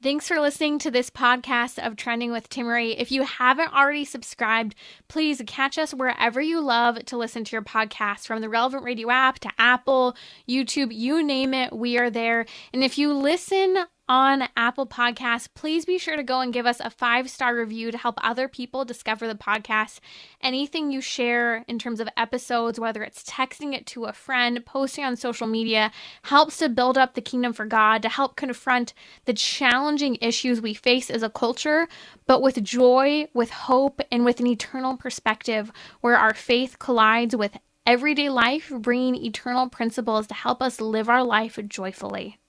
Thanks for listening to this podcast of Trending with Timmerie. If you haven't already subscribed, please catch us wherever you love to listen to your podcast, from the relevant radio app to Apple, YouTube, you name it, we are there. And if you listen on Apple Podcasts, please be sure to go and give us a 5-star review to help other people discover the podcast. Anything you share in terms of episodes, whether it's texting it to a friend, posting on social media, helps to build up the kingdom for God, to help confront the challenging issues we face as a culture, but with joy, with hope, and with an eternal perspective where our faith collides with everyday life, bringing eternal principles to help us live our life joyfully.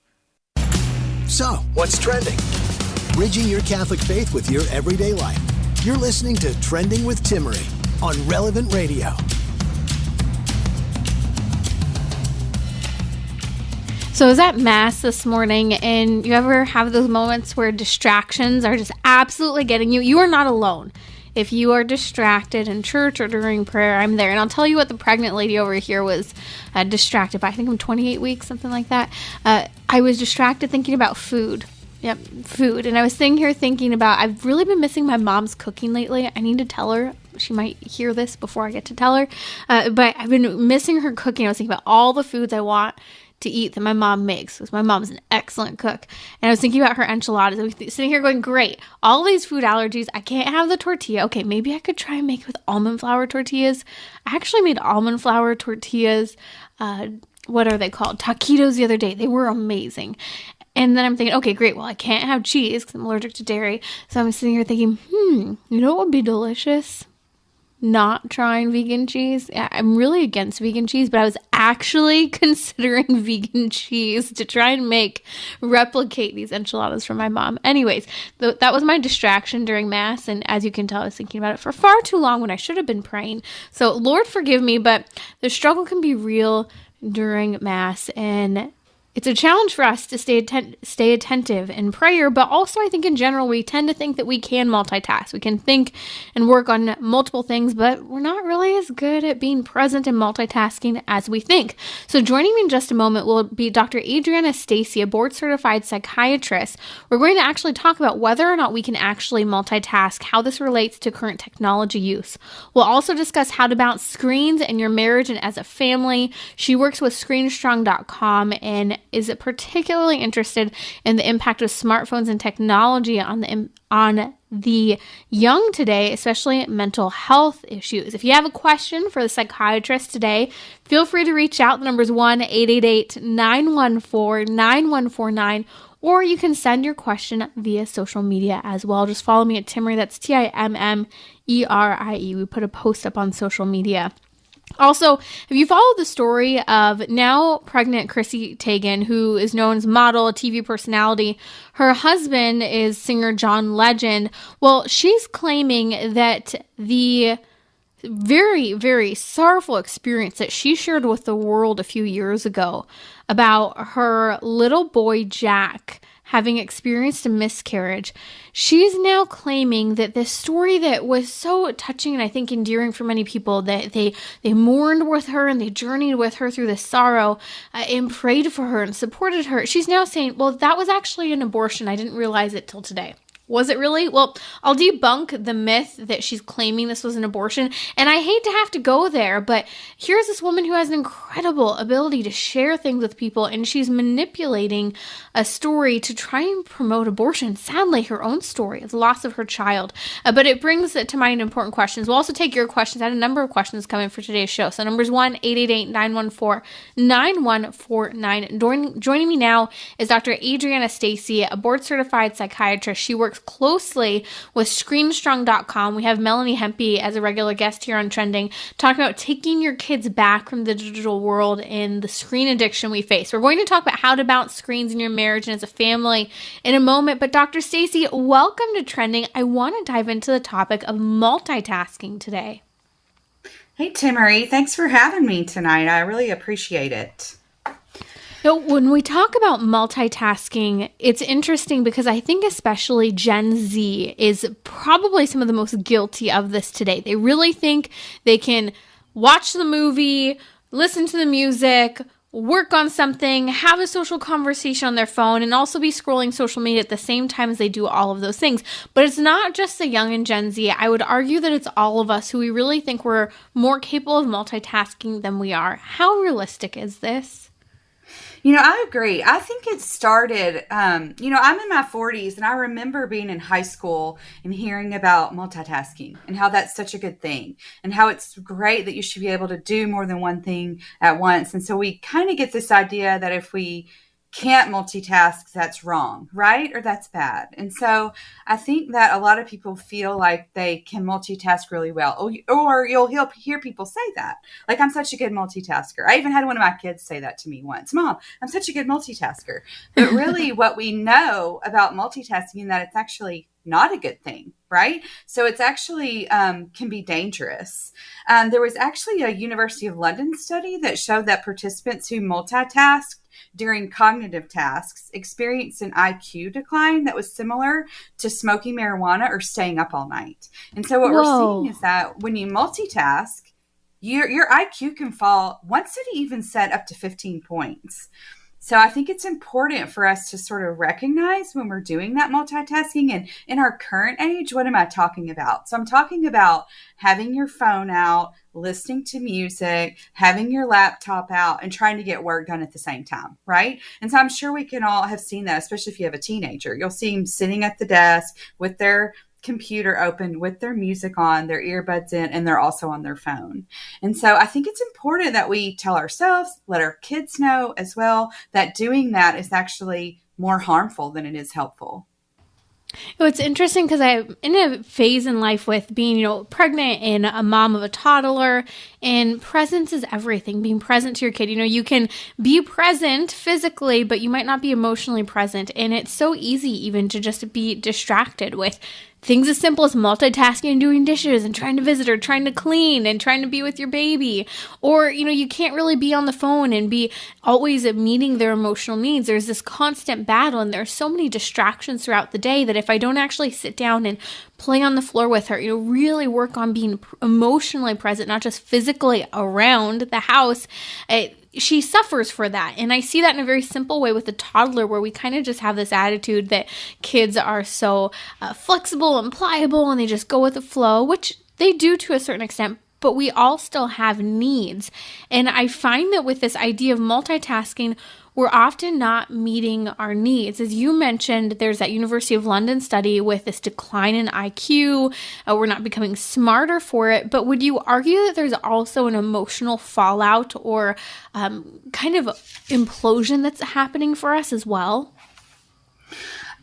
So, what's trending? Bridging your Catholic faith with your everyday life. You're listening to Trending with Timmerie on Relevant Radio. So I was at Mass this morning, and you ever have those moments where distractions are just absolutely getting you? You are not alone. If you are distracted in church or during prayer, I'm there. And I'll tell you what the pregnant lady over here was distracted by. I think I'm 28 weeks, something like that. I was distracted thinking about food. Yep, food. And I was sitting here thinking about, I've really been missing my mom's cooking lately. I need to tell her. She might hear this before I get to tell her. But I've been missing her cooking. I was thinking about all the foods I want to eat that my mom makes, because my mom's an excellent cook. And I was thinking about her enchiladas. I was sitting here going, great, all these food allergies, I can't have the tortilla. Okay, maybe I could try and make it with almond flour tortillas. I actually made almond flour tortillas, what are they called? Taquitos the other day. They were amazing. And then I'm thinking, okay, great, well, I can't have cheese because I'm allergic to dairy. So I'm sitting here thinking, you know what would be delicious? Not trying vegan cheese. I'm really against vegan cheese, but I was actually considering vegan cheese to try and replicate these enchiladas from my mom. Anyways, that was my distraction during Mass, and as you can tell, I was thinking about it for far too long when I should have been praying. So Lord forgive me, but the struggle can be real during Mass, and it's a challenge for us to stay attentive in prayer, but also I think in general we tend to think that we can multitask. We can think and work on multiple things, but we're not really as good at being present and multitasking as we think. So joining me in just a moment will be Dr. Adriana Stacey, a board-certified psychiatrist. We're going to actually talk about whether or not we can actually multitask, how this relates to current technology use. We'll also discuss how to balance screens in your marriage and as a family. She works with ScreenStrong.com and is particularly interested in the impact of smartphones and technology on the young today, especially mental health issues. If you have a question for the psychiatrist today, feel free to reach out. The number is 1-888-914-9149, or you can send your question via social media as well. Just follow me at Timmerie. That's Timmerie. We put a post up on social media. Also, if you follow the story of now pregnant Chrissy Teigen, who is known as a model, a TV personality, her husband is singer John Legend. Well, she's claiming that the very, very sorrowful experience that she shared with the world a few years ago about her little boy Jack having experienced a miscarriage, she's now claiming that this story that was so touching and I think endearing for many people, that they mourned with her and they journeyed with her through this sorrow and prayed for her and supported her. She's now saying, well, that was actually an abortion. I didn't realize it till today. Was it really? Well, I'll debunk the myth that she's claiming this was an abortion. And I hate to have to go there, but here's this woman who has an incredible ability to share things with people, and she's manipulating a story to try and promote abortion. Sadly, her own story is the loss of her child. But it brings to mind important questions. We'll also take your questions. I had a number of questions coming for today's show. So numbers 1-888-914-9149. Joining me now is Dr. Adriana Stacey, a board-certified psychiatrist. She works closely with ScreenStrong.com. We have Melanie Hempy as a regular guest here on Trending, talking about taking your kids back from the digital world and the screen addiction we face. We're going to talk about how to balance screens in your marriage and as a family in a moment. But Dr. Stacey, welcome to Trending. I want to dive into the topic of multitasking today. Hey, Timmerie. Thanks for having me tonight. I really appreciate it. Now, when we talk about multitasking, it's interesting because I think especially Gen Z is probably some of the most guilty of this today. They really think they can watch the movie, listen to the music, work on something, have a social conversation on their phone, and also be scrolling social media at the same time as they do all of those things. But it's not just the young and Gen Z. I would argue that it's all of us who we really think we're more capable of multitasking than we are. How realistic is this? I agree. I think it started, I'm in my 40s, and I remember being in high school and hearing about multitasking and how that's such a good thing and how it's great that you should be able to do more than one thing at once. And so we kind of get this idea that if we can't multitask, that's wrong, right? Or that's bad. And so I think that a lot of people feel like they can multitask really well. Or you'll hear people say that. Like, I'm such a good multitasker. I even had one of my kids say that to me once. Mom, I'm such a good multitasker. But really what we know about multitasking is that it's actually not a good thing, right? So it's actually can be dangerous. There was actually a University of London study that showed that participants who multitasked during cognitive tasks experienced an IQ decline that was similar to smoking marijuana or staying up all night. And so what we're seeing is that when you multitask, your IQ can fall, one study even said up to 15 points. So I think it's important for us to sort of recognize when we're doing that multitasking. And in our current age, what am I talking about? So I'm talking about having your phone out, listening to music, having your laptop out, and trying to get work done at the same time, right? And so I'm sure we can all have seen that, especially if you have a teenager. You'll see them sitting at the desk with their computer open, with their music on, their earbuds in, and they're also on their phone. And so I think it's important that we tell ourselves, let our kids know as well, that doing that is actually more harmful than it is helpful. It's interesting because I'm in a phase in life with being, pregnant and a mom of a toddler, and presence is everything. Being present to your kid. You can be present physically, but you might not be emotionally present. And it's so easy even to just be distracted with things as simple as multitasking and doing dishes and trying to visit or trying to clean and trying to be with your baby. Or, you can't really be on the phone and be always meeting their emotional needs. There's this constant battle, and there's so many distractions throughout the day that if I don't actually sit down and play on the floor with her, really work on being emotionally present, not just physically around the house, she suffers for that. And I see that in a very simple way with a toddler, where we kind of just have this attitude that kids are so flexible and pliable and they just go with the flow, which they do to a certain extent, but we all still have needs. And I find that with this idea of multitasking, we're often not meeting our needs. As you mentioned, there's that University of London study with this decline in IQ. We're not becoming smarter for it. But would you argue that there's also an emotional fallout or kind of implosion that's happening for us as well?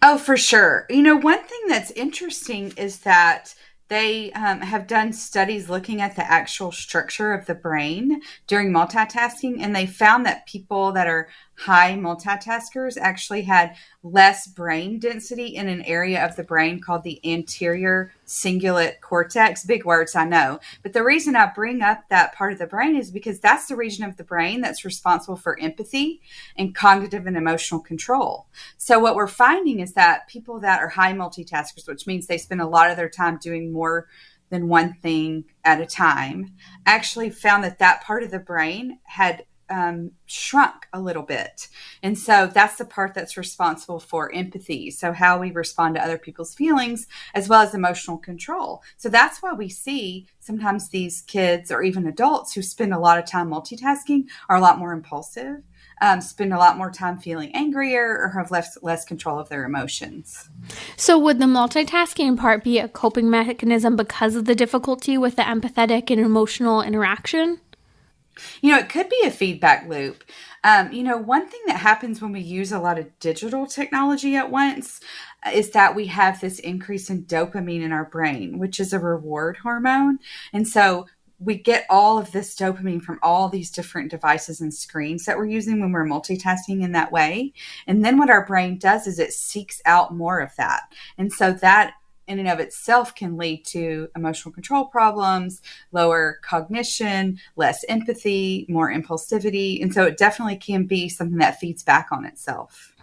Oh, for sure. One thing that's interesting is that they have done studies looking at the actual structure of the brain during multitasking, and they found that people that are high multitaskers actually had less brain density in an area of the brain called the anterior cingulate cortex. Big words, I know. But the reason I bring up that part of the brain is because that's the region of the brain that's responsible for empathy and cognitive and emotional control. So what we're finding is that people that are high multitaskers, which means they spend a lot of their time doing more than one thing at a time, actually found that part of the brain had shrunk a little bit. And so that's the part that's responsible for empathy. So how we respond to other people's feelings, as well as emotional control. So that's why we see sometimes these kids or even adults who spend a lot of time multitasking are a lot more impulsive, spend a lot more time feeling angrier, or have less control of their emotions. So would the multitasking part be a coping mechanism because of the difficulty with the empathetic and emotional interaction? It could be a feedback loop. One thing that happens when we use a lot of digital technology at once is that we have this increase in dopamine in our brain, which is a reward hormone. And so we get all of this dopamine from all these different devices and screens that we're using when we're multitasking in that way. And then what our brain does is it seeks out more of that. And so that in and of itself can lead to emotional control problems, lower cognition, less empathy, more impulsivity. And so it definitely can be something that feeds back on itself.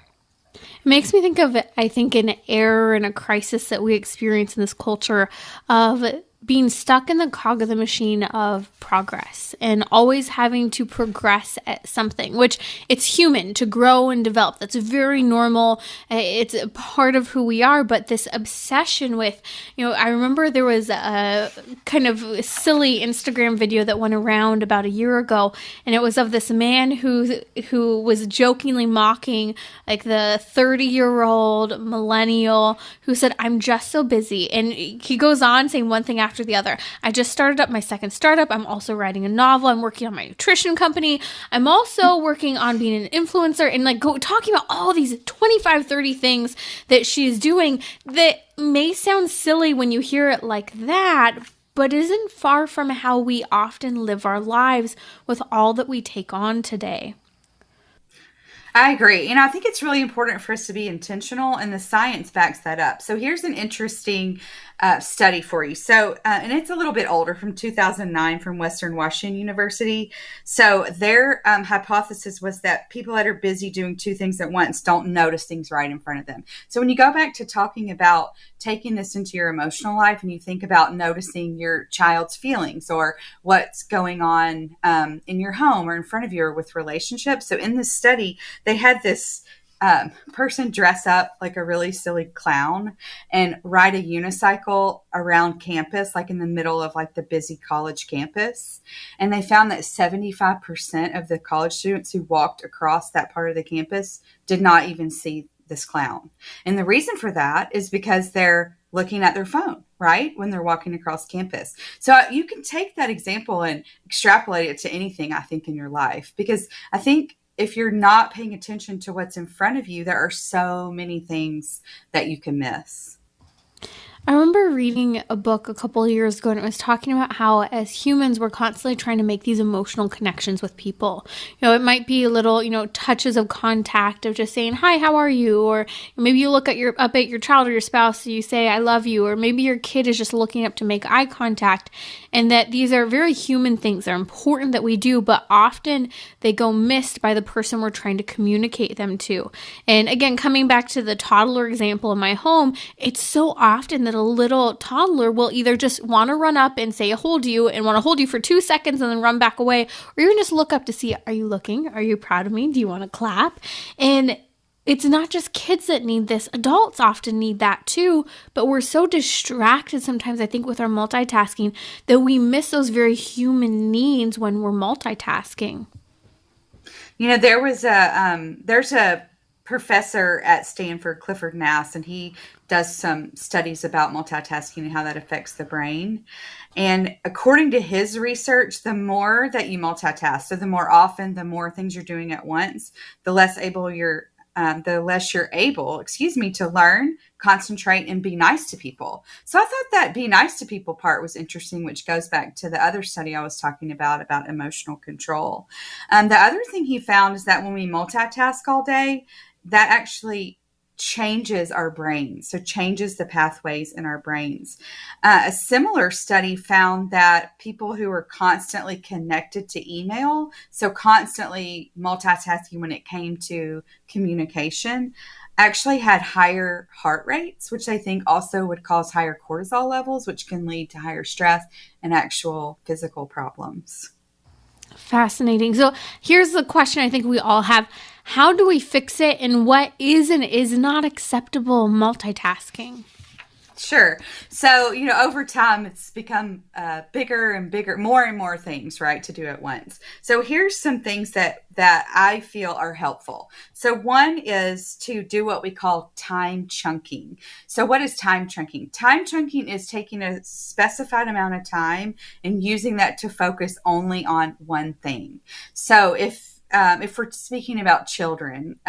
It makes me think of, I think, an error and a crisis that we experience in this culture of being stuck in the cog of the machine of progress and always having to progress at something, which it's human to grow and develop. That's very normal. It's a part of who we are, but this obsession with, I remember there was a kind of silly Instagram video that went around about a year ago, and it was of this man who was jokingly mocking like the 30-year-old millennial who said, "I'm just so busy." And he goes on saying one thing after the other. "I just started up my second startup. I'm also writing a novel. I'm working on my nutrition company. I'm also working on being an influencer," and talking about all these 25, 30 things that she's doing that may sound silly when you hear it like that, but isn't far from how we often live our lives with all that we take on today. I agree. I think it's really important for us to be intentional, and the science backs that up. So here's an interesting study for you. So, and it's a little bit older, from 2009, from Western Washington University. So their hypothesis was that people that are busy doing two things at once don't notice things right in front of them. So when you go back to talking about taking this into your emotional life, and you think about noticing your child's feelings or what's going on in your home or in front of you or with relationships. So in this study, they had this person dress up like a really silly clown and ride a unicycle around campus, like in the middle of like the busy college campus. And they found that 75% of the college students who walked across that part of the campus did not even see this clown. And the reason for that is because they're looking at their phone, right? When they're walking across campus. So you can take that example and extrapolate it to anything, I think, in your life, because I think if you're not paying attention to what's in front of you, there are so many things that you can miss. I remember reading a book a couple of years ago, and it was talking about how as humans, we're constantly trying to make these emotional connections with people. It might be little, touches of contact of just saying, "Hi, how are you?" Or maybe you look at your child or your spouse, and you say, "I love you." Or maybe your kid is just looking up to make eye contact. And that these are very human things. They're important that we do, but often they go missed by the person we're trying to communicate them to. And again, coming back to the toddler example in my home, it's so often that a little toddler will either just want to run up and say, "Hold you," and want to hold you for 2 seconds and then run back away, or even just look up to see, "Are you looking? Are you proud of me? Do you want to clap?" And it's not just kids that need this. Adults often need that too, but we're so distracted sometimes, I think, with our multitasking that we miss those very human needs when we're multitasking. There's a professor at Stanford, Clifford Nass, and he does some studies about multitasking and how that affects the brain. And according to his research, the more that you multitask, so the more often, the more things you're doing at once, the less you're able, to learn, concentrate, and be nice to people. So I thought that be nice to people part was interesting, which goes back to the other study I was talking about emotional control. The other thing he found is that when we multitask all day, that actually changes our brains, so changes the pathways in our brains. A similar study found that people who were constantly connected to email, so constantly multitasking when it came to communication, actually had higher heart rates, which I think also would cause higher cortisol levels, which can lead to higher stress and actual physical problems. Fascinating. So here's the question I think we all have. How do we fix it, and what is and is not acceptable multitasking? Sure. So, over time, it's become bigger and bigger, more and more things, right, to do at once. So here's some things that I feel are helpful. So one is to do what we call time chunking. So what is time chunking? Time chunking is taking a specified amount of time and using that to focus only on one thing. So if we're speaking about children,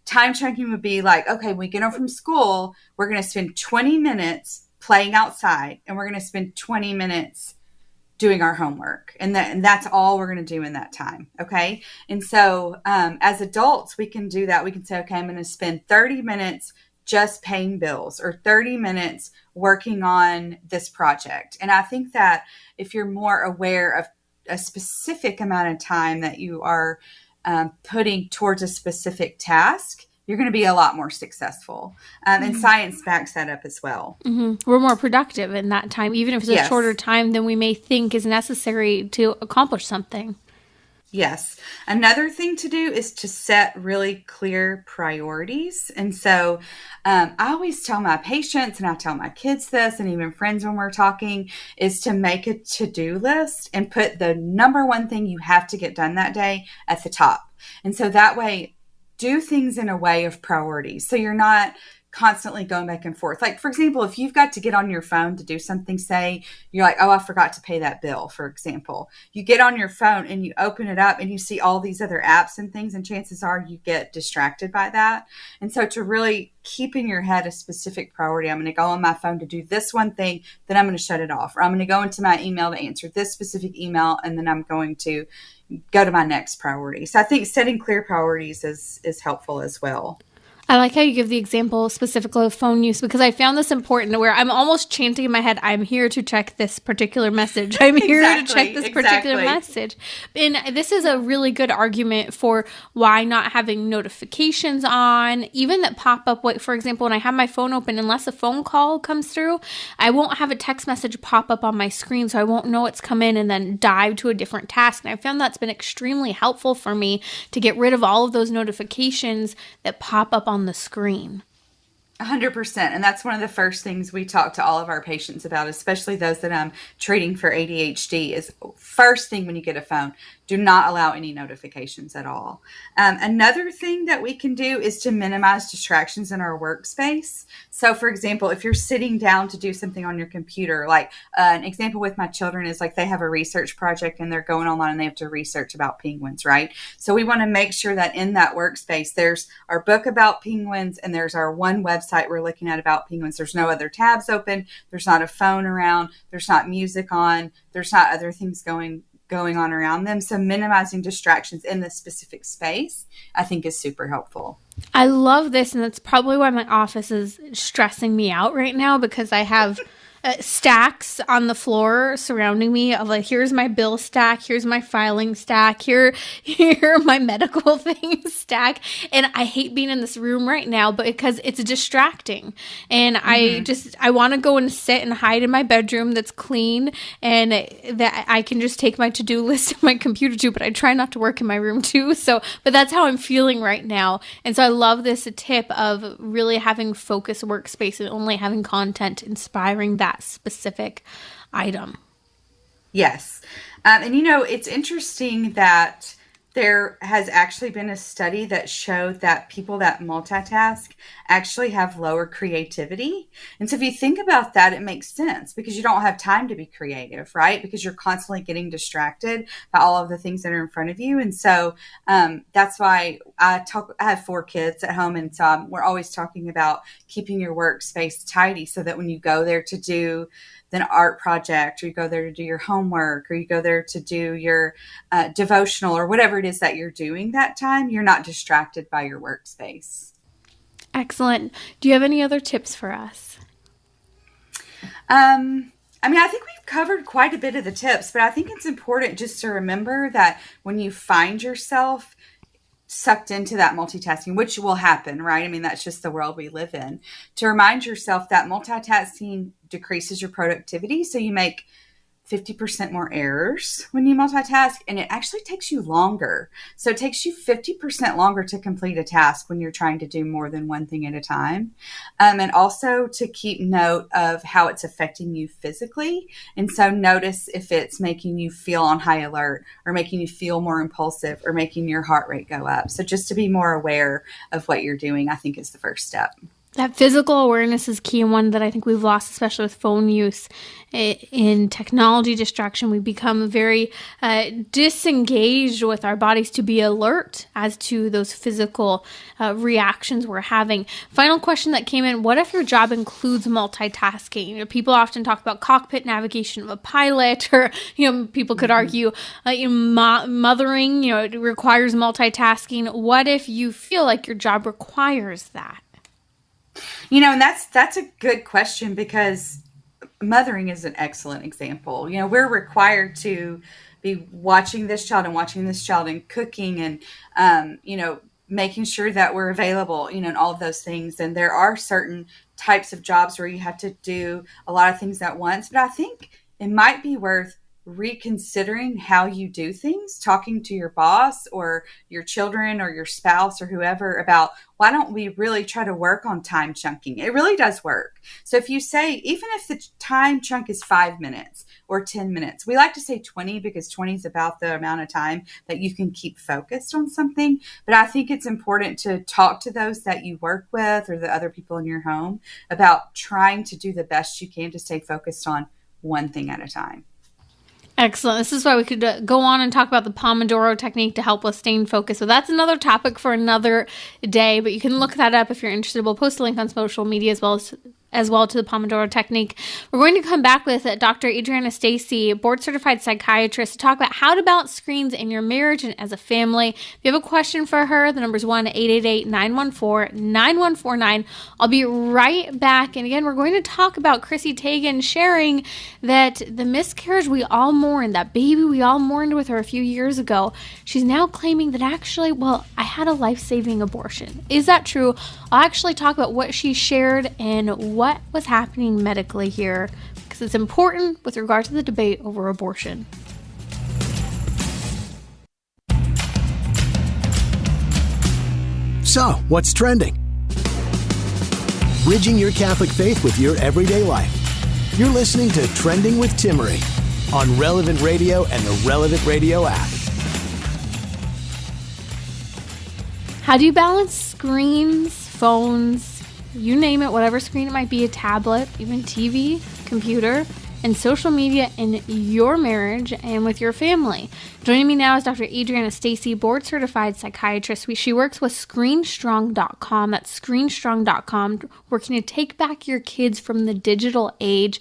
time chunking would be like, okay, we get home from school, we're going to spend 20 minutes playing outside, and we're going to spend 20 minutes doing our homework. And that's all we're going to do in that time. Okay. And so as adults, we can do that. We can say, okay, I'm going to spend 30 minutes just paying bills, or 30 minutes working on this project. And I think that if you're more aware of a specific amount of time that you are putting towards a specific task, you're going to be a lot more successful. And science backs that up as well. We're more productive in that time, even if it's a shorter time than we may think is necessary to accomplish something. Yes. Another thing to do is to set really clear priorities. And so I always tell my patients, and I tell my kids this, and even friends when we're talking, is to make a to-do list and put the number one thing you have to get done that day at the top. And so that way, do things in a way of priorities. So you're not constantly going back and forth. Like, for example, if you've got to get on your phone to do something, say you're like, oh, I forgot to pay that bill, for example. You get on your phone and you open it up and you see all these other apps and things, and chances are you get distracted by that. And so to really keep in your head a specific priority, I'm going to go on my phone to do this one thing, then I'm going to shut it off. Or I'm going to go into my email to answer this specific email, and then I'm going to go to my next priority. So I think setting clear priorities is helpful as well. I like how you give the example specifically of phone use, because I found this important where I'm almost chanting in my head, I'm here to check this particular message. I'm here to check this particular message. And this is a really good argument for why not having notifications on, even that pop up. For example, when I have my phone open, unless a phone call comes through, I won't have a text message pop up on my screen, so I won't know it's come in and then dive to a different task. And I found that's been extremely helpful for me to get rid of all of those notifications that pop up on the screen. 100%. And that's one of the first things we talk to all of our patients about, especially those that I'm treating for ADHD, is first thing when you get a phone, do not allow any notifications at all. Another thing that we can do is to minimize distractions in our workspace. So, for example, if you're sitting down to do something on your computer, like an example with my children is like they have a research project and they're going online and they have to research about penguins, right? So we want to make sure that in that workspace, there's our book about penguins and there's our one website we're looking at about penguins. There's no other tabs open. There's not a phone around. There's not music on. There's not other things going on around them. So minimizing distractions in this specific space, I think, is super helpful. I love this, and that's probably why my office is stressing me out right now, because I have stacks on the floor surrounding me of like, here's my bill stack, here's my filing stack, here are my medical things stack. And I hate being in this room right now, but because it's distracting. And I want to go and sit and hide in my bedroom that's clean and that I can just take my to-do list and my computer to, but I try not to work in my room too. So, but that's how I'm feeling right now. And so I love this tip of really having focused workspace and only having content inspiring that specific item. Yes. And it's interesting that there has actually been a study that showed that people that multitask actually have lower creativity. And so if you think about that, it makes sense because you don't have time to be creative, right? Because you're constantly getting distracted by all of the things that are in front of you. And so that's why I have 4 kids at home. And so we're always talking about keeping your workspace tidy so that when you go there to do an art project, or you go there to do your homework, or you go there to do your devotional, or whatever it is that you're doing that time, you're not distracted by your workspace. Excellent. Do you have any other tips for us? I think we've covered quite a bit of the tips, but I think it's important just to remember that when you find yourself sucked into that multitasking, which will happen, right? I mean, that's just the world we live in. To remind yourself that multitasking decreases your productivity. So you make 50% more errors when you multitask, and it actually takes you longer. So it takes you 50% longer to complete a task when you're trying to do more than one thing at a time. And also to keep note of how it's affecting you physically. And so notice if it's making you feel on high alert, or making you feel more impulsive, or making your heart rate go up. So just to be more aware of what you're doing, I think, is the first step. That physical awareness is key, and one that I think we've lost, especially with phone use. In technology distraction, we become very disengaged with our bodies to be alert as to those physical reactions we're having. Final question that came in: what if your job includes multitasking? People often talk about cockpit navigation of a pilot, or people could argue mothering, it requires multitasking. What if you feel like your job requires that? And that's a good question, because mothering is an excellent example. We're required to be watching this child and cooking and, making sure that we're available, and all of those things. And there are certain types of jobs where you have to do a lot of things at once. But I think it might be worth reconsidering how you do things, talking to your boss or your children or your spouse or whoever about, why don't we really try to work on time chunking? It really does work. So if you say, even if the time chunk is 5 minutes or 10 minutes, we like to say 20 because 20 is about the amount of time that you can keep focused on something. But I think it's important to talk to those that you work with or the other people in your home about trying to do the best you can to stay focused on one thing at a time. Excellent. This is why we could go on and talk about the Pomodoro technique to help with staying focused. So that's another topic for another day, but you can look that up if you're interested. We'll post a link on social media as well to the Pomodoro technique. We're going to come back with Dr. Adriana Stacey, board-certified psychiatrist, to talk about how to balance screens in your marriage and as a family. If you have a question for her, the number is 1-888-914-9149. I'll be right back. And again, we're going to talk about Chrissy Teigen sharing that the miscarriage we all mourned, that baby we all mourned with her a few years ago, she's now claiming that actually, I had a life-saving abortion. Is that true? I'll actually talk about what she shared and what was happening medically here, because it's important with regard to the debate over abortion. So, what's trending? Bridging your Catholic faith with your everyday life. You're listening to Trending with Timmerie on Relevant Radio and the Relevant Radio app. How do you balance screens, phones, you name it, whatever screen it might be, a tablet, even TV, computer, and social media in your marriage and with your family? Joining me now is Dr. Adriana Stacey, board-certified psychiatrist. She works with ScreenStrong.com. That's ScreenStrong.com, working to take back your kids from the digital age.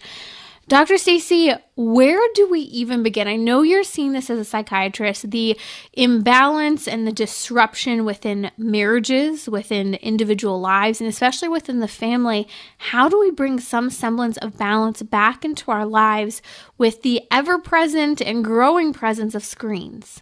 Dr. Stacey, where do we even begin? I know you're seeing this as a psychiatrist, the imbalance and the disruption within marriages, within individual lives, and especially within the family. How do we bring some semblance of balance back into our lives with the ever-present and growing presence of screens?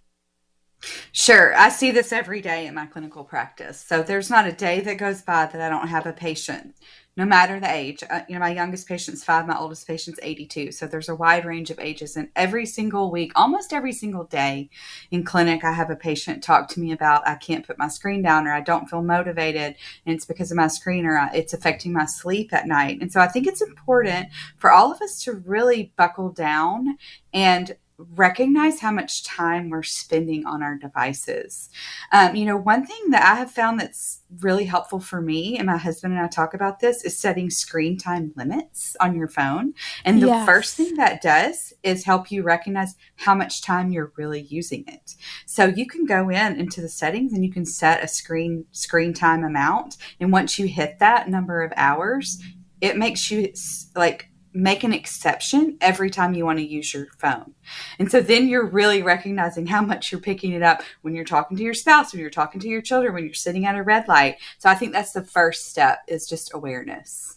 Sure. I see this every day in my clinical practice. So there's not a day that goes by that I don't have a patient, no matter the age. My youngest patient's 5, my oldest patient's 82. So there's a wide range of ages. And every single week, almost every single day in clinic, I have a patient talk to me about, I can't put my screen down, or I don't feel motivated, and it's because of my screen, or it's affecting my sleep at night. And so I think it's important for all of us to really buckle down and recognize how much time we're spending on our devices. One thing that I have found that's really helpful for me, and my husband and I talk about this, is setting screen time limits on your phone. And the first thing that does is help you recognize how much time you're really using it. So you can go into the settings and you can set a screen time amount. And once you hit that number of hours, it makes you make an exception every time you want to use your phone. And so then you're really recognizing how much you're picking it up when you're talking to your spouse, when you're talking to your children, when you're sitting at a red light. So I think that's the first step, is just awareness.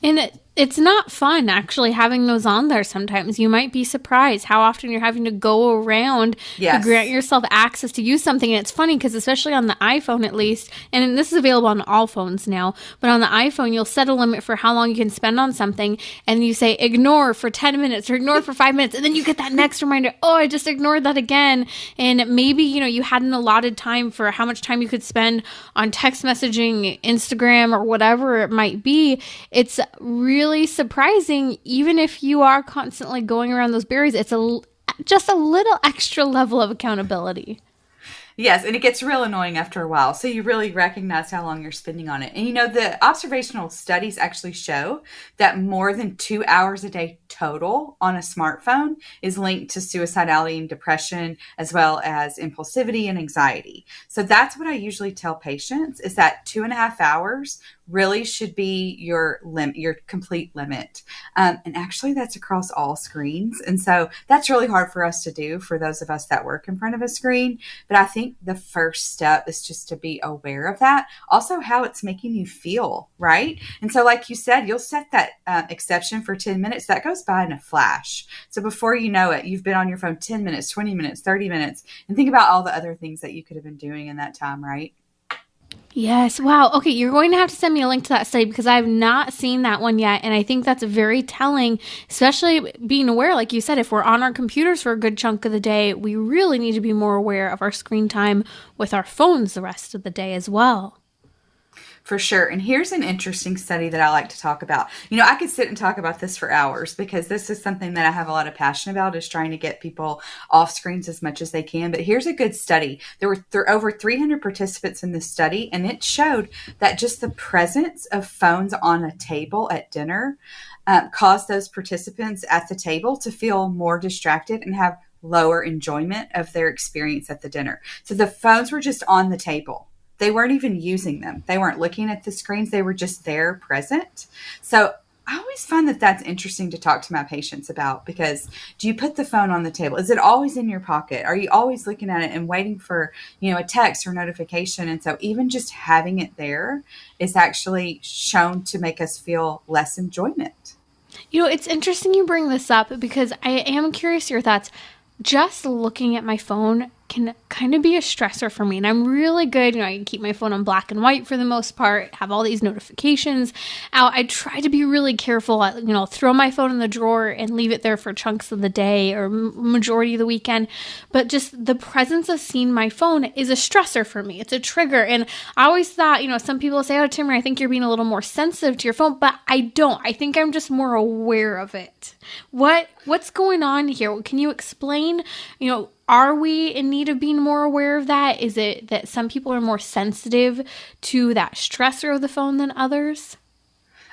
And it's not fun actually having those on there sometimes. You might be surprised how often you're having to go around to grant yourself access to use something. And it's funny because especially on the iPhone at least, and this is available on all phones now, but on the iPhone, you'll set a limit for how long you can spend on something. And you say ignore for 10 minutes or ignore for 5 minutes. And then you get that next reminder, oh, I just ignored that again. And maybe, you had an allotted time for how much time you could spend on text messaging, Instagram, or whatever it might be. It's really surprising, even if you are constantly going around those barriers, it's just a little extra level of accountability. Yes, and it gets real annoying after a while. So you really recognize how long you're spending on it. And the observational studies actually show that more than 2 hours a day total on a smartphone is linked to suicidality and depression, as well as impulsivity and anxiety. So that's what I usually tell patients, is that 2.5 hours really should be your limit, your complete limit. And actually that's across all screens. And so that's really hard for us to do, for those of us that work in front of a screen. But I think the first step is just to be aware of that. Also how it's making you feel, right? And so like you said, you'll set that exception for 10 minutes. That goes by in a flash. So before you know it, you've been on your phone 10 minutes, 20 minutes, 30 minutes, and think about all the other things that you could have been doing in that time, right? Yes. Wow. Okay. You're going to have to send me a link to that study because I have not seen that one yet. And I think that's very telling, especially being aware, like you said, if we're on our computers for a good chunk of the day, we really need to be more aware of our screen time with our phones the rest of the day as well. For sure. And here's an interesting study that I like to talk about. I could sit and talk about this for hours because this is something that I have a lot of passion about, is trying to get people off screens as much as they can. But here's a good study. There were over 300 participants in this study, and it showed that just the presence of phones on a table at dinner caused those participants at the table to feel more distracted and have lower enjoyment of their experience at the dinner. So the phones were just on the table. They weren't even using them. They weren't looking at the screens. They were just there present. So I always find that that's interesting to talk to my patients about, because do you put the phone on the table? Is it always in your pocket? Are you always looking at it and waiting for, a text or notification? And so even just having it there is actually shown to make us feel less enjoyment. It's interesting you bring this up because I am curious your thoughts. Just looking at my phone can kind of be a stressor for me. And I'm really good. I can keep my phone on black and white for the most part, have all these notifications out. I try to be really careful. Throw my phone in the drawer and leave it there for chunks of the day or majority of the weekend. But just the presence of seeing my phone is a stressor for me. It's a trigger. And I always thought, some people say, oh, Timmerie, I think you're being a little more sensitive to your phone, but I don't. I think I'm just more aware of it. What's going on here? Can you explain, are we in need of being more aware of that? Is it that some people are more sensitive to that stressor of the phone than others?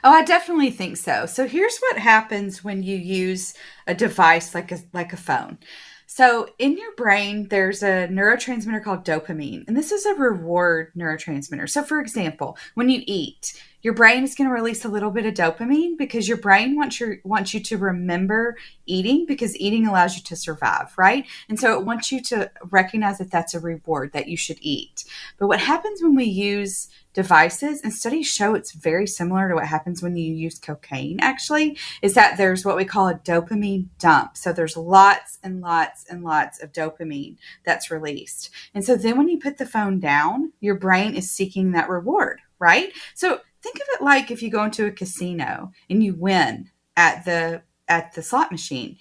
Oh, I definitely think so. So here's what happens when you use a device like a phone. So in your brain, there's a neurotransmitter called dopamine, and this is a reward neurotransmitter. So for example, when you eat, your brain is going to release a little bit of dopamine because your brain wants you to remember eating, because eating allows you to survive, right? And so it wants you to recognize that that's a reward, that you should eat. But what happens when we use devices, and studies show it's very similar to what happens when you use cocaine actually, is that there's what we call a dopamine dump. So there's lots and lots and lots of dopamine that's released. And so then when you put the phone down, your brain is seeking that reward, right? So think of it like if you go into a casino and you win at the slot machine.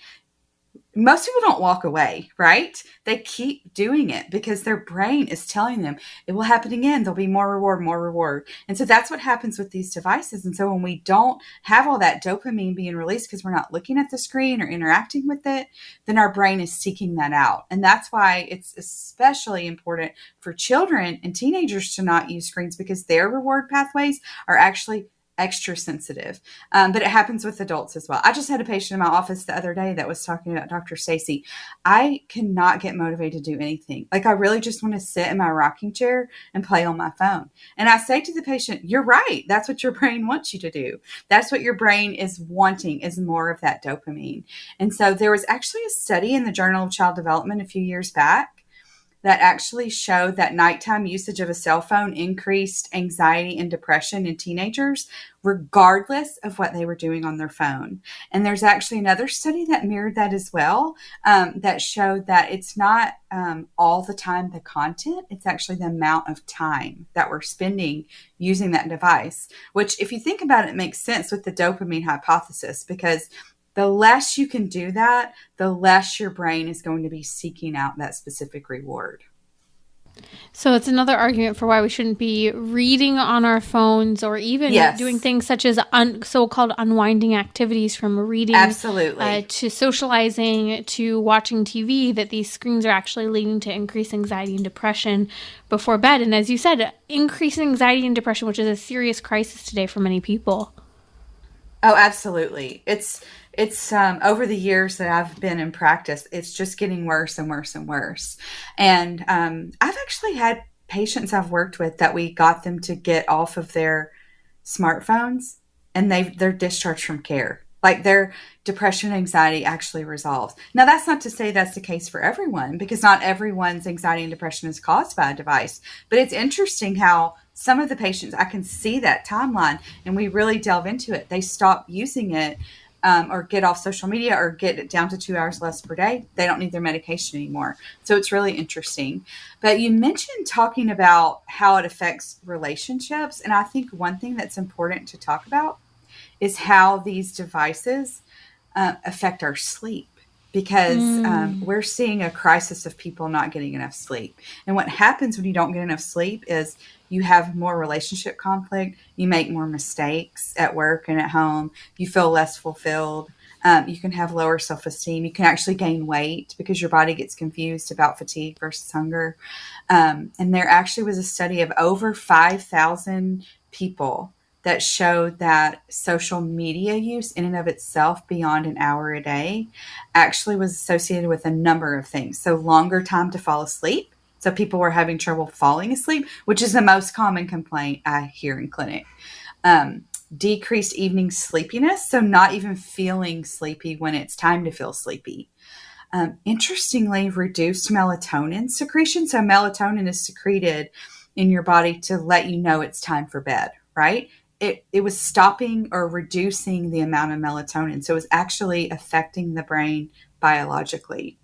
Most people don't walk away, right? They keep doing it because their brain is telling them it will happen again. There'll be more reward, more reward. And so that's what happens with these devices. And so when we don't have all that dopamine being released because we're not looking at the screen or interacting with it, then our brain is seeking that out. And that's why it's especially important for children and teenagers to not use screens, because their reward pathways are actually extra sensitive. But it happens with adults as well. I just had a patient in my office the other day that was talking about Dr. Stacey. I cannot get motivated to do anything. Like, I really just want to sit in my rocking chair and play on my phone. And I say to the patient, you're right. That's what your brain wants you to do. That's what your brain is wanting, is more of that dopamine. And so there was actually a study in the Journal of Child Development a few years back that actually showed that nighttime usage of a cell phone increased anxiety and depression in teenagers, regardless of what they were doing on their phone. And there's actually another study that mirrored that as well, that showed that it's not all the time the content, it's actually the amount of time that we're spending using that device, which, if you think about it, makes sense with the dopamine hypothesis, because the less you can do that, the less your brain is going to be seeking out that specific reward. So it's another argument for why we shouldn't be reading on our phones, or even doing things such as so-called unwinding activities, from reading to socializing to watching TV, that these screens are actually leading to increased anxiety and depression before bed. And as you said, increased anxiety and depression, which is a serious crisis today for many people. Oh, absolutely. It's over the years that I've been in practice, it's just getting worse and worse and worse. And I've actually had patients I've worked with that we got them to get off of their smartphones, and they're discharged from care. Like, their depression and anxiety actually resolves. Now, that's not to say that's the case for everyone, because not everyone's anxiety and depression is caused by a device. But it's interesting how some of the patients, I can see that timeline, and we really delve into it. They stop using it or get off social media or get it down to 2 hours less per day, they don't need their medication anymore. So it's really interesting. But you mentioned talking about how it affects relationships. And I think one thing that's important to talk about is how these devices affect our sleep. Because we're seeing a crisis of people not getting enough sleep. And what happens when you don't get enough sleep is you have more relationship conflict. You make more mistakes at work and at home. You feel less fulfilled. You can have lower self-esteem. You can actually gain weight because your body gets confused about fatigue versus hunger. And there actually was a study of over 5,000 people that showed that social media use in and of itself beyond an hour a day actually was associated with a number of things. So longer time to fall asleep. So people were having trouble falling asleep, which is the most common complaint I hear in clinic. Decreased evening sleepiness. So not even feeling sleepy when it's time to feel sleepy. Interestingly, reduced melatonin secretion. So melatonin is secreted in your body to let you know it's time for bed, right? It was stopping or reducing the amount of melatonin. So it was actually affecting the brain biologically.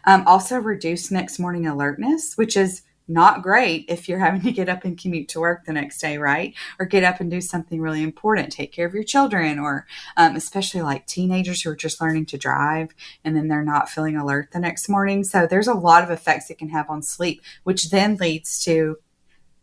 Also reduced next morning alertness, which is not great if you're having to get up and commute to work the next day, right? Or get up and do something really important, take care of your children, or especially like teenagers who are just learning to drive and then they're not feeling alert the next morning. So there's a lot of effects it can have on sleep, which then leads to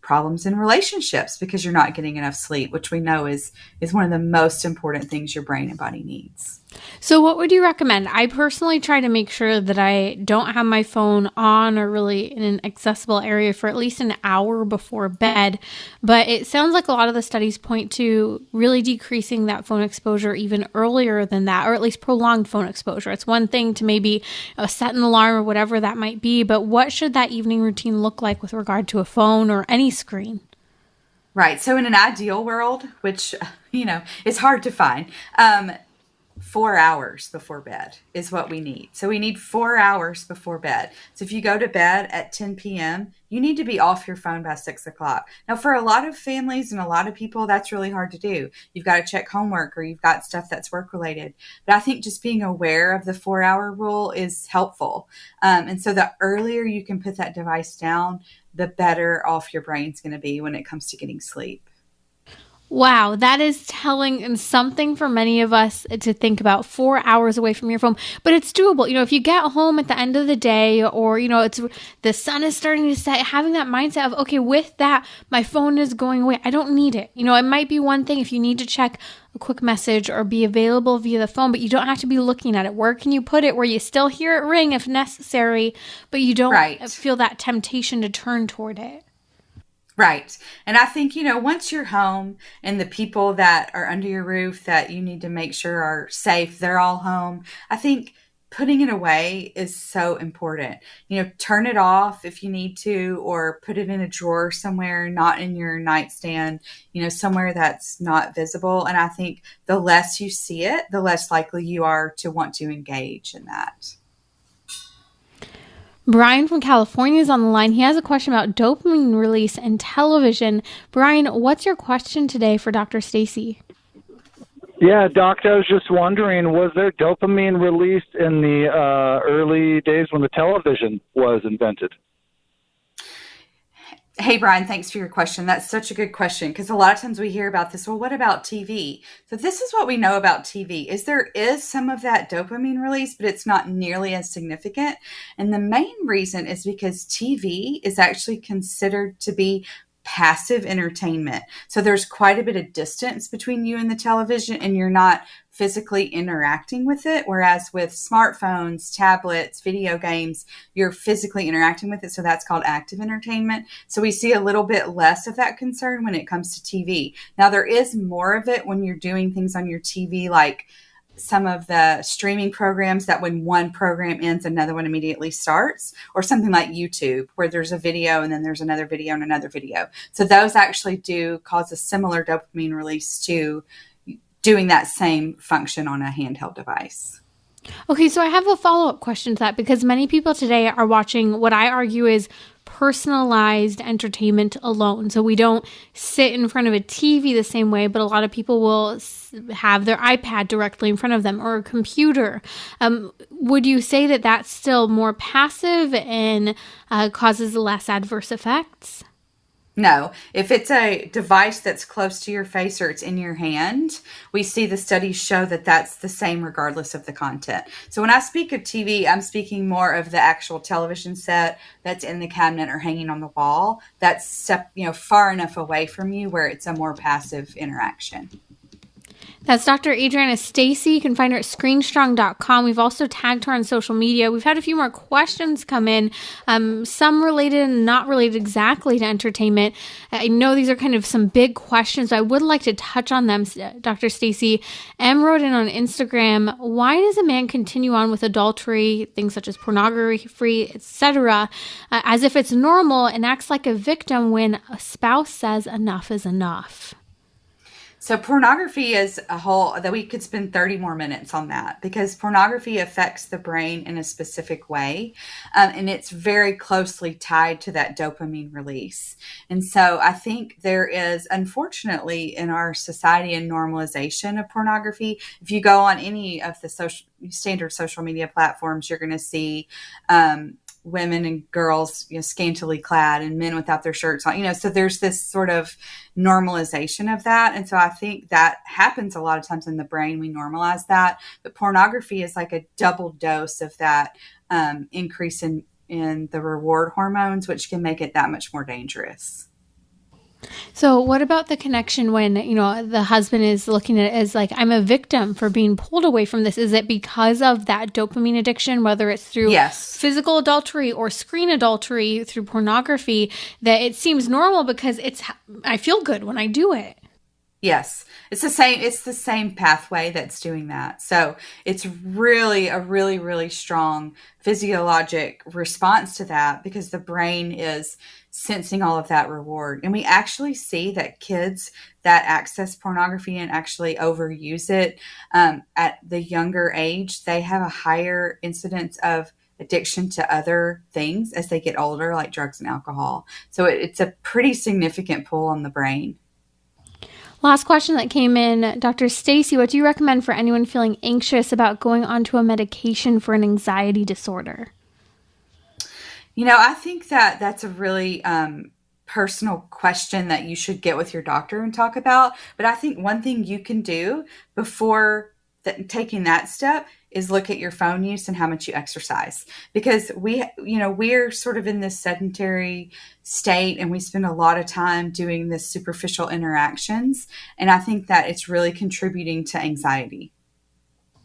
problems in relationships because you're not getting enough sleep, which we know is one of the most important things your brain and body needs. So what would you recommend? I personally try to make sure that I don't have my phone on or really in an accessible area for at least an hour before bed. But it sounds like a lot of the studies point to really decreasing that phone exposure even earlier than that, or at least prolonged phone exposure. It's one thing to maybe set an alarm or whatever that might be, but what should that evening routine look like with regard to a phone or any screen? Right. So in an ideal world, which, is hard to find, 4 hours before bed is what we need. So we need 4 hours before bed. So if you go to bed at 10 p.m., you need to be off your phone by 6 o'clock. Now, for a lot of families and a lot of people, that's really hard to do. You've got to check homework or you've got stuff that's work related. But I think just being aware of the 4-hour rule is helpful. And so the earlier you can put that device down, the better off your brain's going to be when it comes to getting sleep. Wow, that is telling and something for many of us to think about. 4 hours away from your phone, but it's doable. If you get home at the end of the day or, it's the sun is starting to set, having that mindset of, okay, with that, my phone is going away. I don't need it. It might be one thing if you need to check a quick message or be available via the phone, but you don't have to be looking at it. Where can you put it where you still hear it ring if necessary, but you don't feel that temptation to turn toward it? Right. And I think, once you're home and the people that are under your roof that you need to make sure are safe, they're all home. I think putting it away is so important. Turn it off if you need to, or put it in a drawer somewhere, not in your nightstand, somewhere that's not visible. And I think the less you see it, the less likely you are to want to engage in that. Brian from California is on the line. He has a question about dopamine release in television. Brian, what's your question today for Dr. Stacey? Yeah, Doctor, I was just wondering, was there dopamine released in the early days when the television was invented? Hey, Brian, thanks for your question. That's such a good question because a lot of times we hear about this. Well, what about TV? So this is what we know about TV is there is some of that dopamine release, but it's not nearly as significant. And the main reason is because TV is actually considered to be passive entertainment. So there's quite a bit of distance between you and the television and you're not physically interacting with it. Whereas with smartphones, tablets, video games, you're physically interacting with it. So that's called active entertainment. So we see a little bit less of that concern when it comes to TV. Now there is more of it when you're doing things on your TV, like some of the streaming programs that when one program ends, another one immediately starts, or something like YouTube where there's a video and then there's another video and another video. So those actually do cause a similar dopamine release to doing that same function on a handheld device. Okay, so I have a follow-up question to that because many people today are watching what I argue is personalized entertainment alone. So we don't sit in front of a TV the same way, but a lot of people will have their iPad directly in front of them or a computer. Would you say that that's still more passive and causes less adverse effects? No, if it's a device that's close to your face or it's in your hand, we see the studies show that that's the same regardless of the content. So when I speak of TV, I'm speaking more of the actual television set that's in the cabinet or hanging on the wall. That's far enough away from you where it's a more passive interaction. That's Dr. Adriana Stacey. You can find her at screenstrong.com. We've also tagged her on social media. We've had a few more questions come in, some related and not related exactly to entertainment. I know these are kind of some big questions, so I would like to touch on them. Dr. Stacey M wrote in on Instagram, why does a man continue on with adultery, things such as pornography, etc., as if it's normal and acts like a victim when a spouse says enough is enough? So pornography is a whole, that we could spend 30 more minutes on that because pornography affects the brain in a specific way. And it's very closely tied to that dopamine release. And so I think there is, unfortunately, in our society, a normalization of pornography. If you go on any of the standard social media platforms, you're going to see, women and girls, scantily clad and men without their shirts on, so there's this sort of normalization of that. And so I think that happens a lot of times in the brain. We normalize that, but pornography is like a double dose of that increase in the reward hormones, which can make it that much more dangerous. So what about the connection when, the husband is looking at it as like, I'm a victim for being pulled away from this? Is it because of that dopamine addiction, whether it's through physical adultery or screen adultery through pornography, that it seems normal because I feel good when I do it? Yes, it's the same pathway that's doing that. So it's really a really, really strong physiologic response to that because the brain is sensing all of that reward. And we actually see that kids that access pornography and actually overuse it at the younger age, they have a higher incidence of addiction to other things as they get older, like drugs and alcohol. So it's a pretty significant pull on the brain. Last question that came in, Dr. Stacey, what do you recommend for anyone feeling anxious about going onto a medication for an anxiety disorder? I think that that's a really personal question that you should get with your doctor and talk about. But I think one thing you can do before taking that step is look at your phone use and how much you exercise, because we're sort of in this sedentary state and we spend a lot of time doing this superficial interactions. And I think that it's really contributing to anxiety.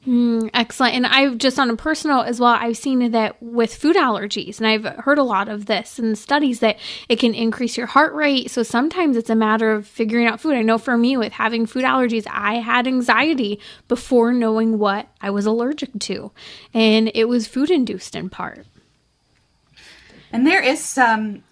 Excellent. And I've just on a personal as well, I've seen that with food allergies, and I've heard a lot of this in studies that it can increase your heart rate. So sometimes it's a matter of figuring out food. I know for me with having food allergies, I had anxiety before knowing what I was allergic to, and it was food induced in part. And there is some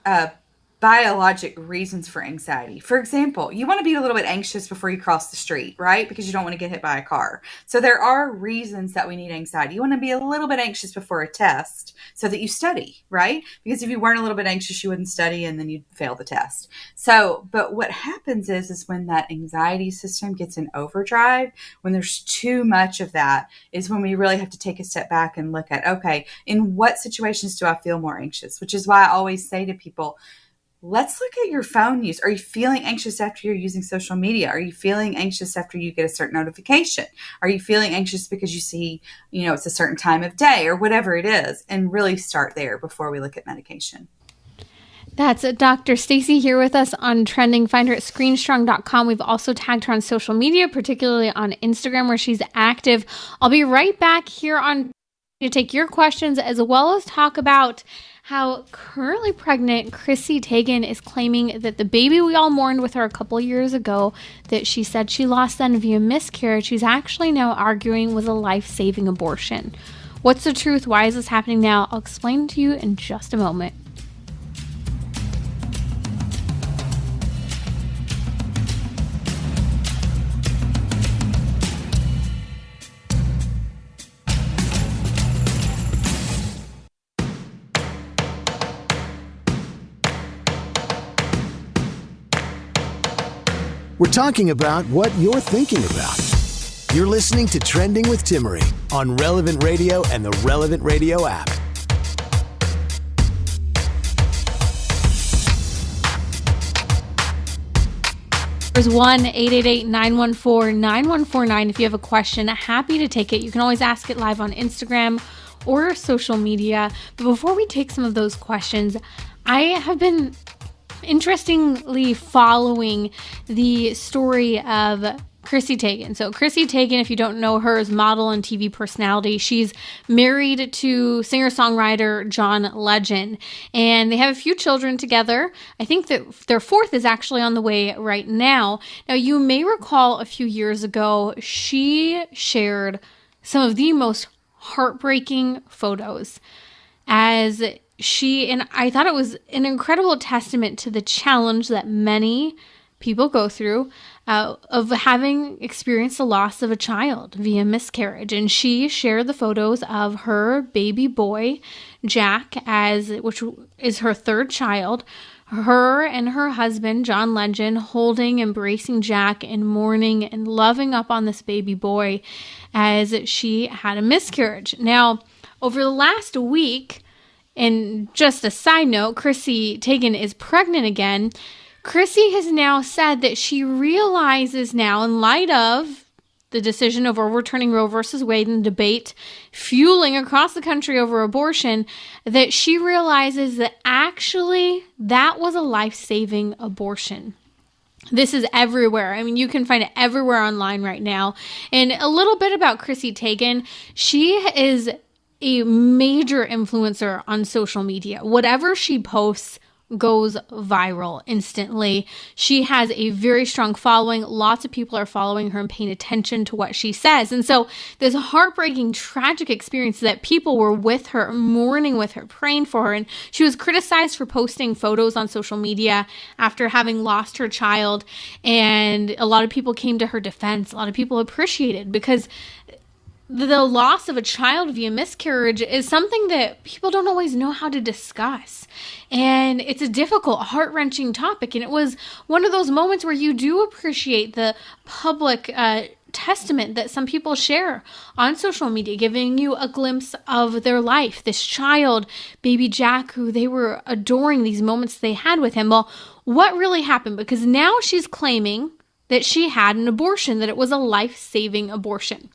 biologic reasons for anxiety. For example, you want to be a little bit anxious before you cross the street, right? Because you don't want to get hit by a car. So there are reasons that we need anxiety. You want to be a little bit anxious before a test so that you study, right? Because if you weren't a little bit anxious, you wouldn't study and then you'd fail the test. So, but what happens is when that anxiety system gets in overdrive, when there's too much of that, is when we really have to take a step back and look at, okay, in what situations do I feel more anxious? Which is why I always say to people, let's look at your phone use. Are you feeling anxious after you're using social media? Are you feeling anxious after you get a certain notification? Are you feeling anxious because you see, it's a certain time of day or whatever it is? And really start there before we look at medication. That's Dr. Stacey here with us on Trending. Find her at screenstrong.com. We've also tagged her on social media, particularly on Instagram where she's active. I'll be right back here on to take your questions as well as talk about how currently pregnant Chrissy Teigen is claiming that the baby we all mourned with her a couple years ago that she said she lost then via miscarriage, she's actually now arguing was a life-saving abortion. What's the truth? Why is this happening now? I'll explain to you in just a moment. We're talking about what you're thinking about. You're listening to Trending with Timmerie on Relevant Radio and the Relevant Radio app. There's 1-888-914-9149 if you have a question. Happy to take it. You can always ask it live on Instagram or social media. But before we take some of those questions, I have been interestingly following the story of Chrissy Teigen. So Chrissy Teigen, if you don't know her, is model and TV personality. She's married to singer-songwriter John Legend, and they have a few children together. I think that their fourth is actually on the way right now. Now, you may recall a few years ago, she shared some of the most heartbreaking photos as and I thought it was an incredible testament to the challenge that many people go through of having experienced the loss of a child via miscarriage. And she shared the photos of her baby boy, Jack, which is her third child, her and her husband, John Legend, holding, embracing Jack and mourning and loving up on this baby boy as she had a miscarriage. Now, over the last week, and just a side note, Chrissy Teigen is pregnant again. Chrissy has now said that she realizes now, in light of the decision of overturning Roe versus Wade and debate fueling across the country over abortion, that she realizes that actually that was a life-saving abortion. This is everywhere. I mean, you can find it everywhere online right now. And a little bit about Chrissy Teigen. She is a major influencer on social media. Whatever she posts goes viral instantly. She has a very strong following. Lots of people are following her and paying attention to what she says. And so this heartbreaking, tragic experience that people were with her, mourning with her, praying for her. And she was criticized for posting photos on social media after having lost her child. And a lot of people came to her defense. A lot of people appreciated, because the loss of a child via miscarriage is something that people don't always know how to discuss. And it's a difficult, heart-wrenching topic. And it was one of those moments where you do appreciate the public testament that some people share on social media, giving you a glimpse of their life. This child, baby Jack, who they were adoring, these moments they had with him. Well, what really happened? Because now she's claiming that she had an abortion, that it was a life-saving abortion.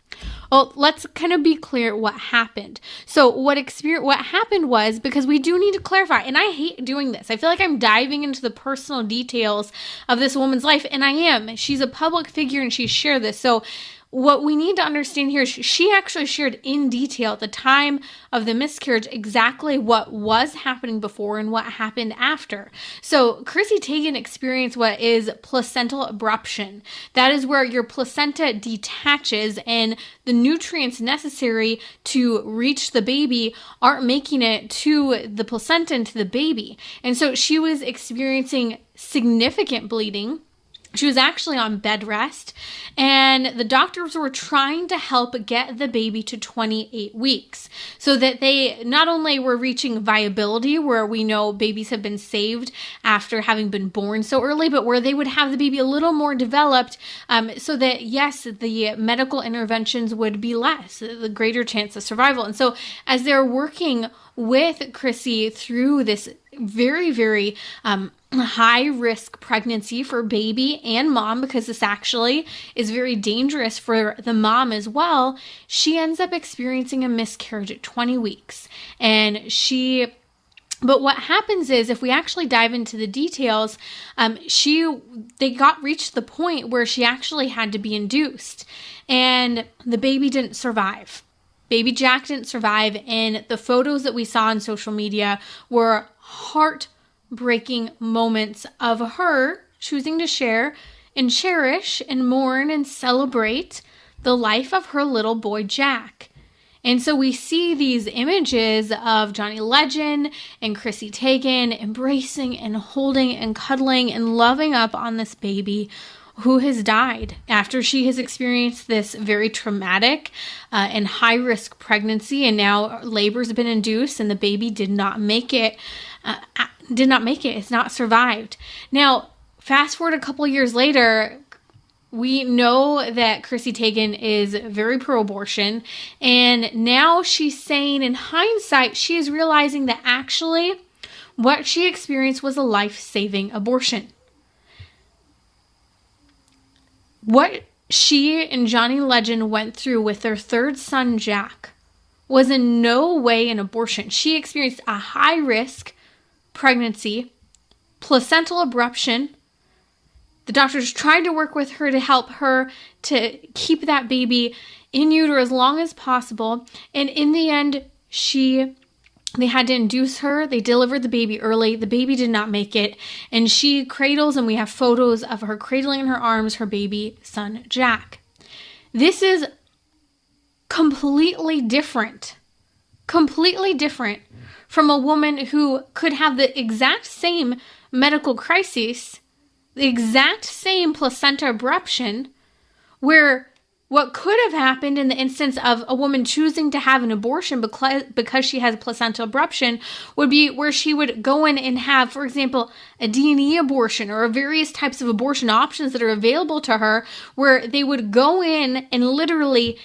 Well, let's kind of be clear what happened. So what happened was, because we do need to clarify, and I hate doing this. I feel like I'm diving into the personal details of this woman's life, and I am. She's a public figure and she shared this. So what we need to understand here is she actually shared in detail at the time of the miscarriage exactly what was happening before and what happened after. So Chrissy Teigen experienced what is placental abruption. That is where your placenta detaches and the nutrients necessary to reach the baby aren't making it to the placenta and to the baby. And so she was experiencing significant bleeding. She was actually on bed rest, and the doctors were trying to help get the baby to 28 weeks so that they not only were reaching viability, where we know babies have been saved after having been born so early, but where they would have the baby a little more developed so that, yes, the medical interventions would be less, the greater chance of survival. And so as they're working with Chrissy through this very, very high risk pregnancy for baby and mom, because this actually is very dangerous for the mom as well, she ends up experiencing a miscarriage at 20 weeks. But what happens is, if we actually dive into the details, they reached the point where she actually had to be induced, and the baby didn't survive. Baby Jack didn't survive, and the photos that we saw on social media were heartbreaking moments of her choosing to share and cherish and mourn and celebrate the life of her little boy Jack. And so we see these images of Johnny Legend and Chrissy Teigen embracing and holding and cuddling and loving up on this baby who has died after she has experienced this very traumatic and high-risk pregnancy, and now labor's been induced and the baby did not make it. It's not survived. Now, fast forward a couple years later, We know that Chrissy Teigen is very pro-abortion, and now she's saying in hindsight, she is realizing that actually what she experienced was a life-saving abortion. What she and Johnny Legend went through with their third son, Jack, was in no way an abortion. She experienced a high-risk pregnancy, placental abruption. The doctors tried to work with her to help her to keep that baby in utero as long as possible. And in the end, they had to induce her. They delivered the baby early. The baby did not make it. And she cradles, and we have photos of her cradling in her arms her baby son, Jack. This is completely different from a woman who could have the exact same medical crisis, the exact same placenta abruption, where what could have happened in the instance of a woman choosing to have an abortion because she has placenta abruption would be where she would go in and have, for example, a D&E abortion or various types of abortion options that are available to her, where they would go in and literally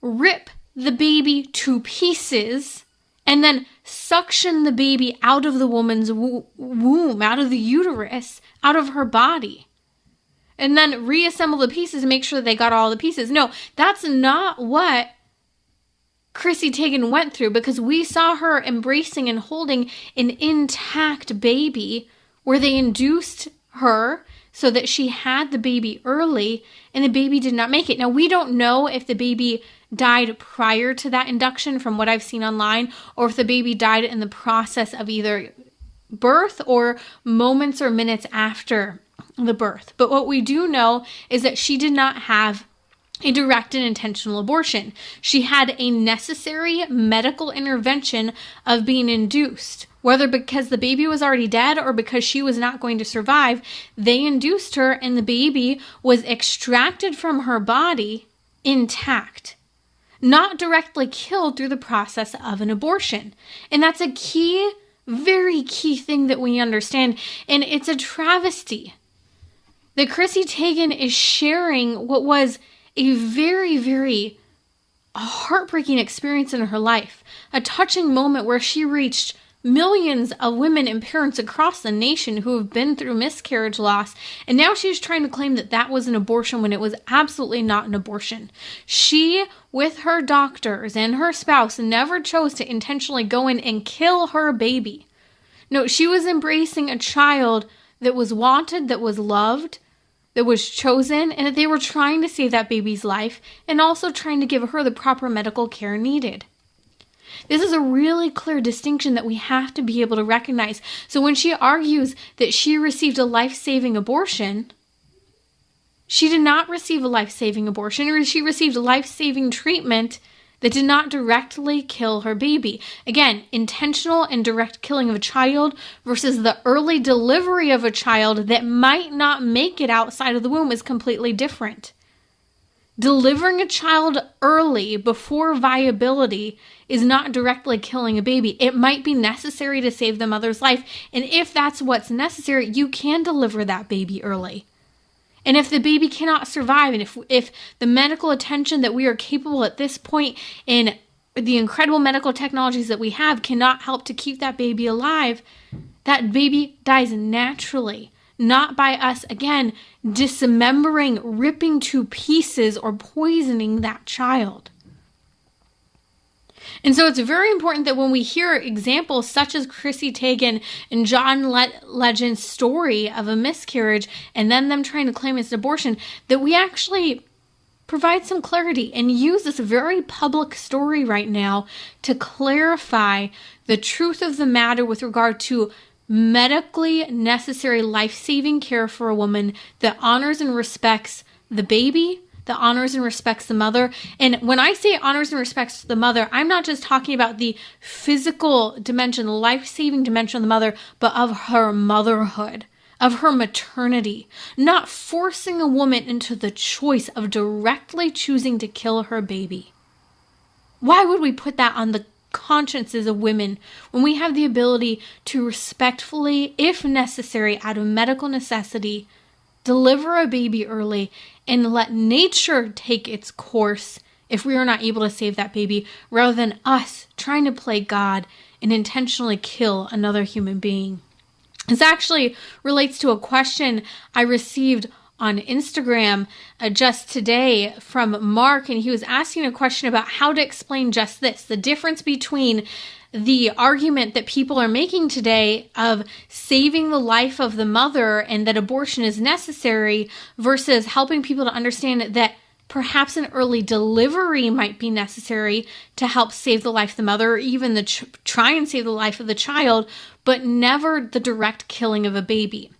rip the baby to pieces and then suction the baby out of the woman's womb, out of the uterus, out of her body, and then reassemble the pieces and make sure that they got all the pieces. No, that's not what Chrissy Teigen went through, because we saw her embracing and holding an intact baby where they induced her so that she had the baby early and the baby did not make it. Now, we don't know if the baby died prior to that induction from what I've seen online, or if the baby died in the process of either birth or moments or minutes after the birth. But what we do know is that she did not have a direct and intentional abortion. She had a necessary medical intervention of being induced. Whether because the baby was already dead or because she was not going to survive, they induced her and the baby was extracted from her body intact, not directly killed through the process of an abortion. And that's a key, very key thing that we understand. And it's a travesty that Chrissy Teigen is sharing what was a very, very heartbreaking experience in her life, a touching moment where she reached millions of women and parents across the nation who have been through miscarriage loss, and now she's trying to claim that that was an abortion when it was absolutely not an abortion. She, with her doctors and her spouse, never chose to intentionally go in and kill her baby. No, she was embracing a child that was wanted, that was loved, that was chosen, and that they were trying to save that baby's life and also trying to give her the proper medical care needed. This is a really clear distinction that we have to be able to recognize. So when she argues that she received a life-saving abortion, she did not receive a life-saving abortion, or she received life-saving treatment that did not directly kill her baby. Again, intentional and direct killing of a child versus the early delivery of a child that might not make it outside of the womb is completely different. Delivering a child early before viability is not directly killing a baby. It might be necessary to save the mother's life. And if that's what's necessary, you can deliver that baby early. And if the baby cannot survive, and if the medical attention that we are capable at this point in the incredible medical technologies that we have cannot help to keep that baby alive, that baby dies naturally. Not by us, again, dismembering, ripping to pieces, or poisoning that child. And so it's very important that when we hear examples such as Chrissy Teigen and John Legend's story of a miscarriage and then them trying to claim it's an abortion, that we actually provide some clarity and use this very public story right now to clarify the truth of the matter with regard to medically necessary life-saving care for a woman that honors and respects the baby, that honors and respects the mother. And when I say honors and respects the mother, I'm not just talking about the physical dimension, the life-saving dimension of the mother, but of her motherhood, of her maternity, not forcing a woman into the choice of directly choosing to kill her baby. Why would we put that on the consciences of women when we have the ability to respectfully, if necessary, out of medical necessity, deliver a baby early, and let nature take its course if we are not able to save that baby, rather than us trying to play God and intentionally kill another human being. This actually relates to a question I received on Instagram just today from Mark, and he was asking a question about how to explain just this, the difference between the argument that people are making today of saving the life of the mother and that abortion is necessary versus helping people to understand that perhaps an early delivery might be necessary to help save the life of the mother, or even try and save the life of the child, but never the direct killing of a baby.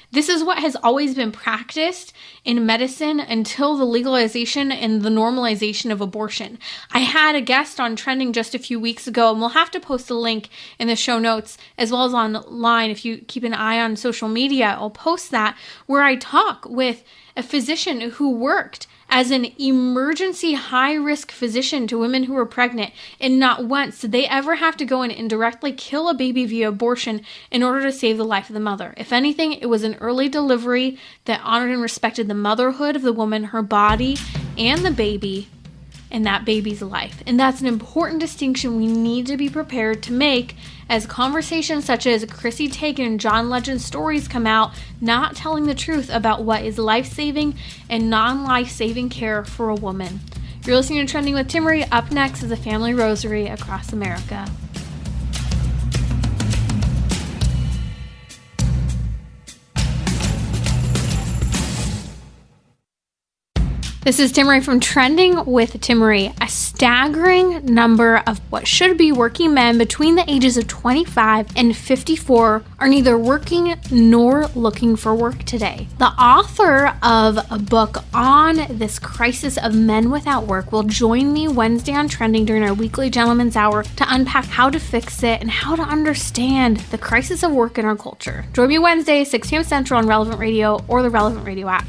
This is what has always been practiced in medicine until the legalization and the normalization of abortion. I had a guest on Trending just a few weeks ago, and we'll have to post a link in the show notes as well as online. If you keep an eye on social media, I'll post that, where I talk with a physician who worked as an emergency high-risk physician to women who were pregnant, and not once did they ever have to go in and directly kill a baby via abortion in order to save the life of the mother. If anything, it was an early delivery that honored and respected the motherhood of the woman, her body, and the baby, and that baby's life. And that's an important distinction we need to be prepared to make as conversations such as Chrissy Teigen and John Legend's stories come out, not telling the truth about what is life-saving and non-life-saving care for a woman. You're listening to Trending with Timmerie. Up next is a family rosary across America. This is Timmerie from Trending with Timmerie. A staggering number of what should be working men between the ages of 25 and 54 are neither working nor looking for work today. The author of a book on this crisis of men without work will join me Wednesday on Trending during our weekly Gentleman's Hour to unpack how to fix it and how to understand the crisis of work in our culture. Join me Wednesday, 6 p.m. Central on Relevant Radio or the Relevant Radio app.